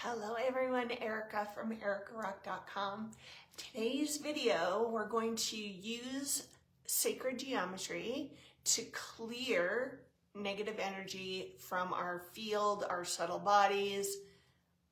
Hello everyone, Erica from ericarock.com. Today's video, we're going to use sacred geometry to clear negative energy from our field, our subtle bodies,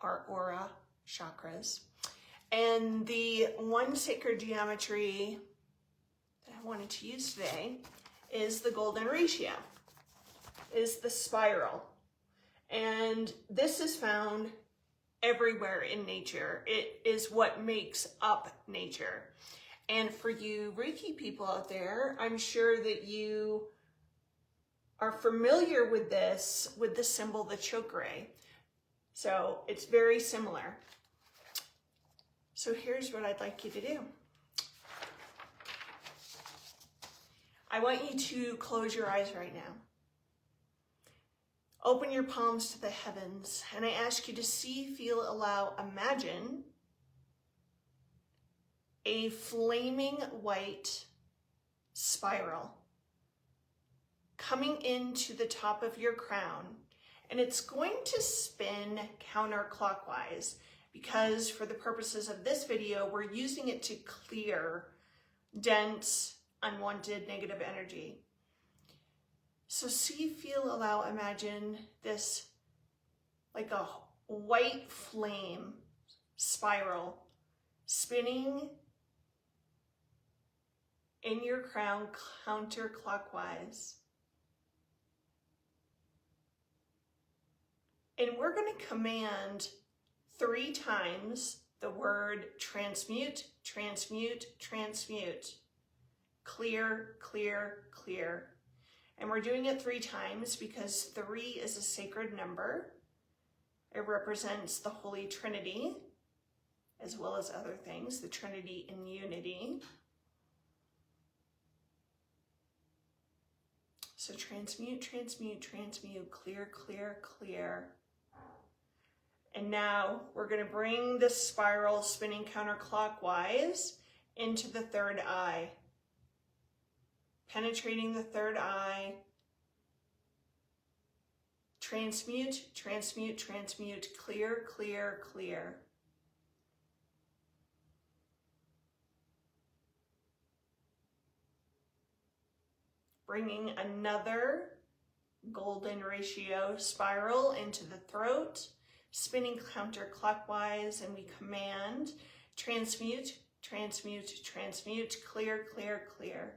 our aura, chakras. And the one sacred geometry that I wanted to use today is the golden ratio, is the spiral. And this is found everywhere in nature. It is what makes up nature. And for you Reiki people out there, I'm sure that you are familiar with this, with the symbol, the chakra. So it's very similar. So here's what I'd like you to do. I want you to close your eyes right now. Open your palms to the heavens, and I ask you to see, feel, allow, imagine a flaming white spiral coming into the top of your crown, and it's going to spin counterclockwise because for the purposes of this video, we're using it to clear dense, unwanted, negative energy. So see, feel, allow, imagine this like a white flame spiral spinning in your crown counterclockwise. And we're going to command 3 times the word transmute, transmute, transmute. Clear, clear, clear. And we're doing it 3 times because 3 is a sacred number. It represents the Holy Trinity, as well as other things, the Trinity in unity. So transmute, transmute, transmute, clear, clear, clear. And now we're going to bring this spiral spinning counterclockwise into the 3rd eye. Penetrating the 3rd eye. Transmute, transmute, transmute, clear, clear, clear. Bringing another golden ratio spiral into the throat, spinning counterclockwise, and we command transmute, transmute, transmute, clear, clear, clear.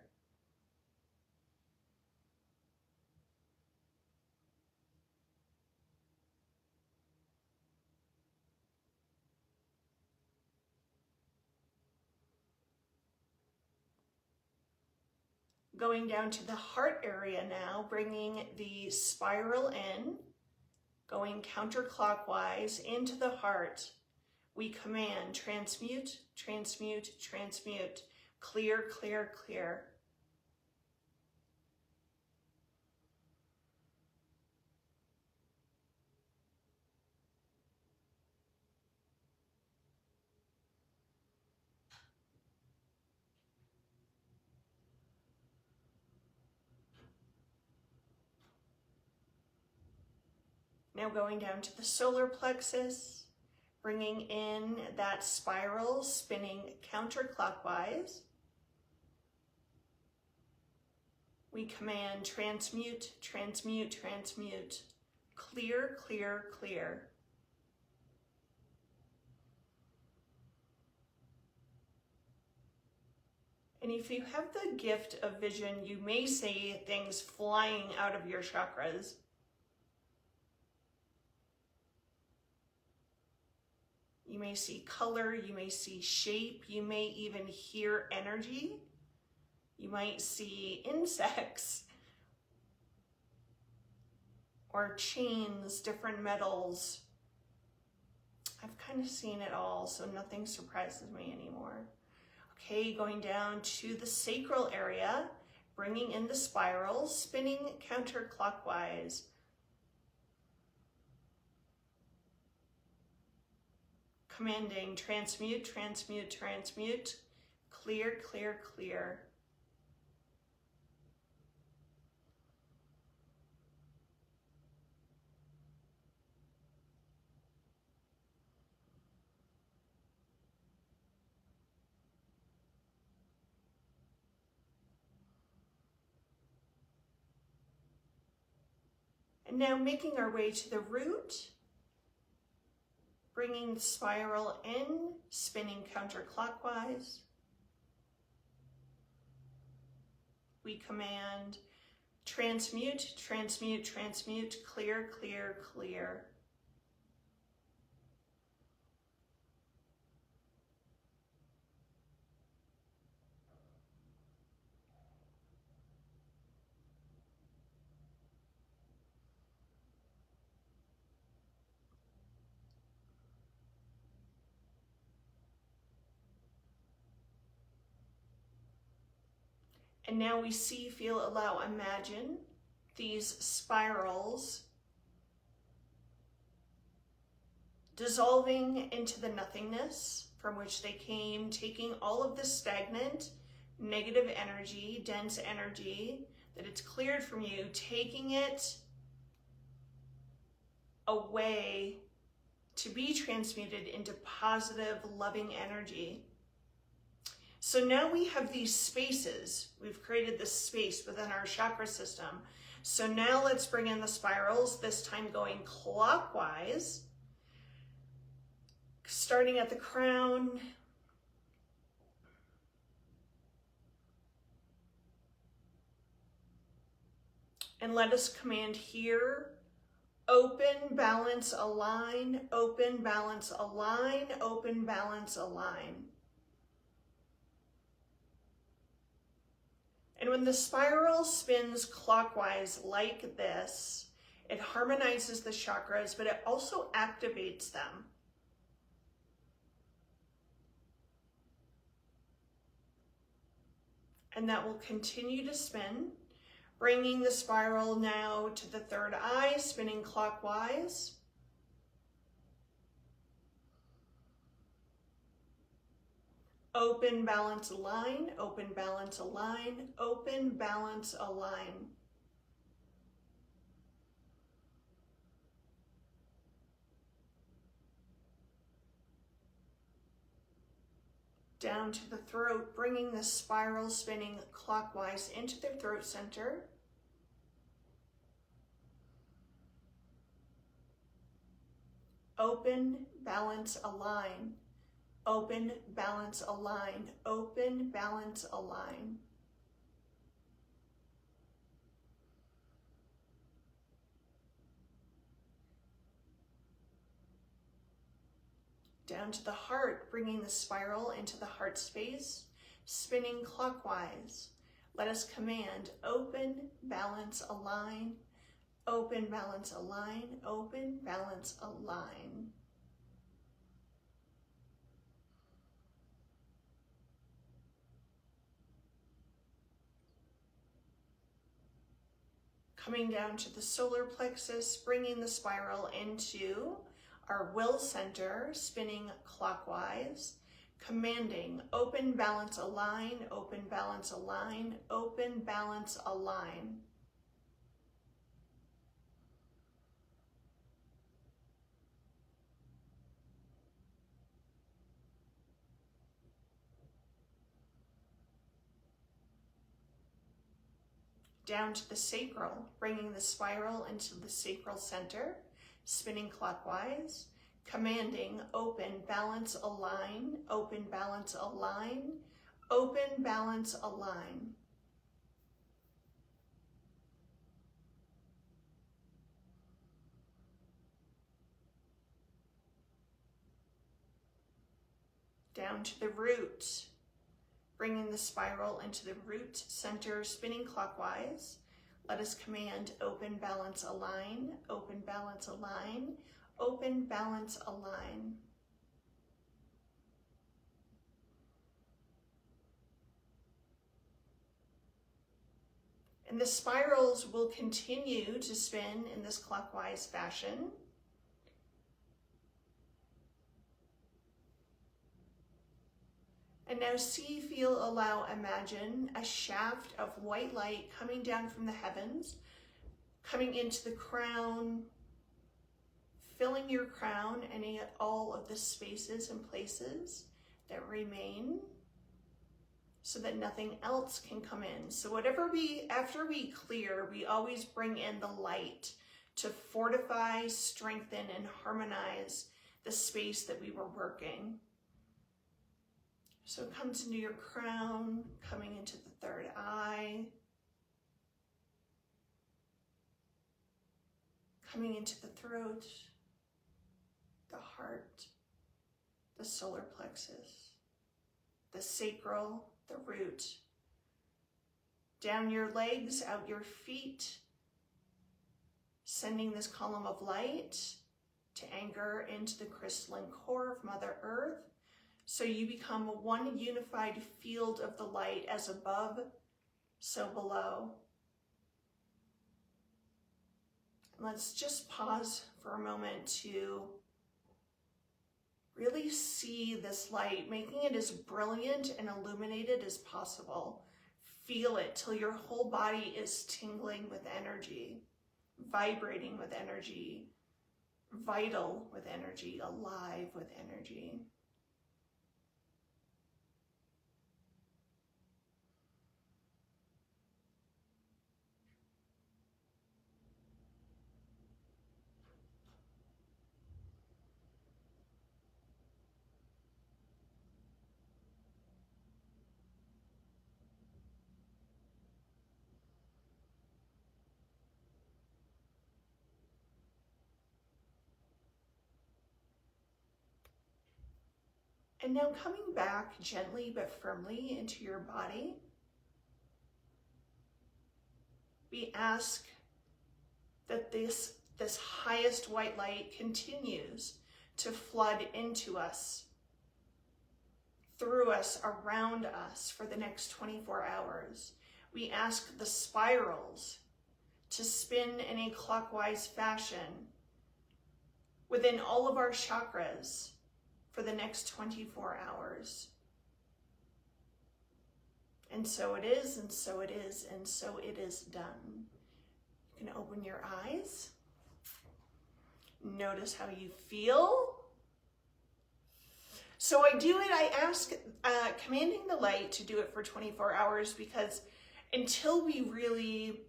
Going down to the heart area now, bringing the spiral in, going counterclockwise into the heart. We command transmute, transmute, transmute, clear, clear, clear. Now going down to the solar plexus, bringing in that spiral, spinning counterclockwise. We command transmute, transmute, transmute, clear, clear, clear. And if you have the gift of vision, you may see things flying out of your chakras. You may see color, you may see shape, you may even hear energy. You might see insects or chains, different metals. I've kind of seen it all, so nothing surprises me anymore. Okay, going down to the sacral area, bringing in the spiral, spinning counterclockwise. Commanding transmute, transmute, transmute, clear, clear, clear. And now making our way to the root, bringing the spiral in, spinning counterclockwise. We command transmute, transmute, transmute, clear, clear, clear. And now we see, feel, allow, imagine these spirals dissolving into the nothingness from which they came, taking all of the stagnant, negative energy, dense energy that it's cleared from you, taking it away to be transmuted into positive, loving energy. So now we have these spaces. We've created this space within our chakra system. So now let's bring in the spirals, this time going clockwise, starting at the crown, and let us command here, open, balance, align, open, balance, align, open, balance, align. And when the spiral spins clockwise like this, it harmonizes the chakras, but it also activates them. And that will continue to spin, bringing the spiral now to the third eye, spinning clockwise. Open, balance, align, open, balance, align, open, balance, align. Down to the throat, bringing the spiral spinning clockwise into the throat center. Open, balance, align. Open, balance, align. Open, balance, align. Down to the heart, bringing the spiral into the heart space, spinning clockwise. Let us command open, balance, align. Open, balance, align. Open, balance, align. Coming down to the solar plexus, bringing the spiral into our will center, spinning clockwise, commanding open, balance, align, open, balance, align, open, balance, align. Down to the sacral, bringing the spiral into the sacral center, spinning clockwise, commanding open, balance, align, open, balance, align, open, balance, align. Down to the root, bringing the spiral into the root center, spinning clockwise. Let us command open, balance, align, open, balance, align, open, balance, align. And the spirals will continue to spin in this clockwise fashion. And now see, feel, allow, imagine a shaft of white light coming down from the heavens, coming into the crown, filling your crown and all of the spaces and places that remain so that nothing else can come in. So whatever after we clear, we always bring in the light to fortify, strengthen, and harmonize the space that we were working. So it comes into your crown, coming into the third eye, coming into the throat, the heart, the solar plexus, the sacral, the root, down your legs, out your feet, sending this column of light to anchor into the crystalline core of Mother Earth, so you become one unified field of the light, as above, so below. Let's just pause for a moment to really see this light, making it as brilliant and illuminated as possible. Feel it till your whole body is tingling with energy, vibrating with energy, vital with energy, alive with energy. And now coming back gently but firmly into your body, we ask that this highest white light continues to flood into us, through us, around us for the next 24 hours. We ask the spirals to spin in a clockwise fashion within all of our chakras for the next 24 hours. And so it is, and so it is, and so it is done. You can open your eyes. Notice how you feel. So I ask commanding the light to do it for 24 hours because until we really,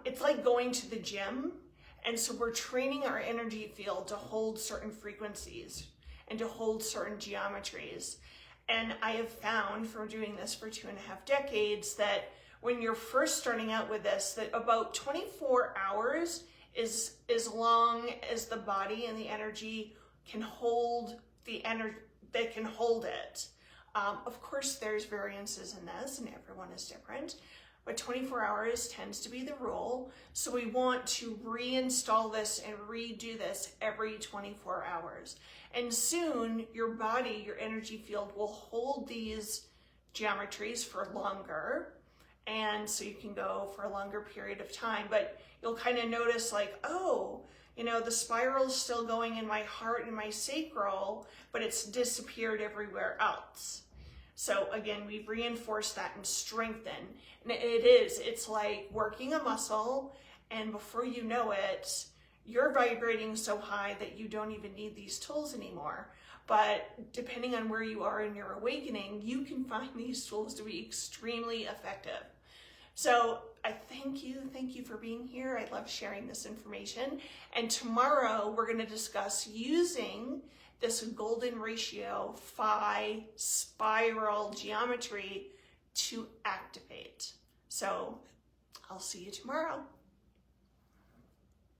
it's like going to the gym. And so we're training our energy field to hold certain frequencies and to hold certain geometries. And I have found from doing this for 2.5 decades that when you're first starting out with this, that about 24 hours is as long as the body and the energy can hold the energy, they can hold it. Of course, there's variances in this and everyone is different, but 24 hours tends to be the rule. So we want to reinstall this and redo this every 24 hours. And soon your body, your energy field will hold these geometries for longer. And so you can go for a longer period of time, but you'll kind of notice like, oh, you know, the spiral's still going in my heart and my sacral, but it's disappeared everywhere else. So again, we've reinforced that and strengthened. And it's like working a muscle, and before you know it, you're vibrating so high that you don't even need these tools anymore. But depending on where you are in your awakening, you can find these tools to be extremely effective. So I thank you for being here. I love sharing this information. And tomorrow we're going to discuss using this golden ratio phi spiral geometry to activate. So I'll see you tomorrow.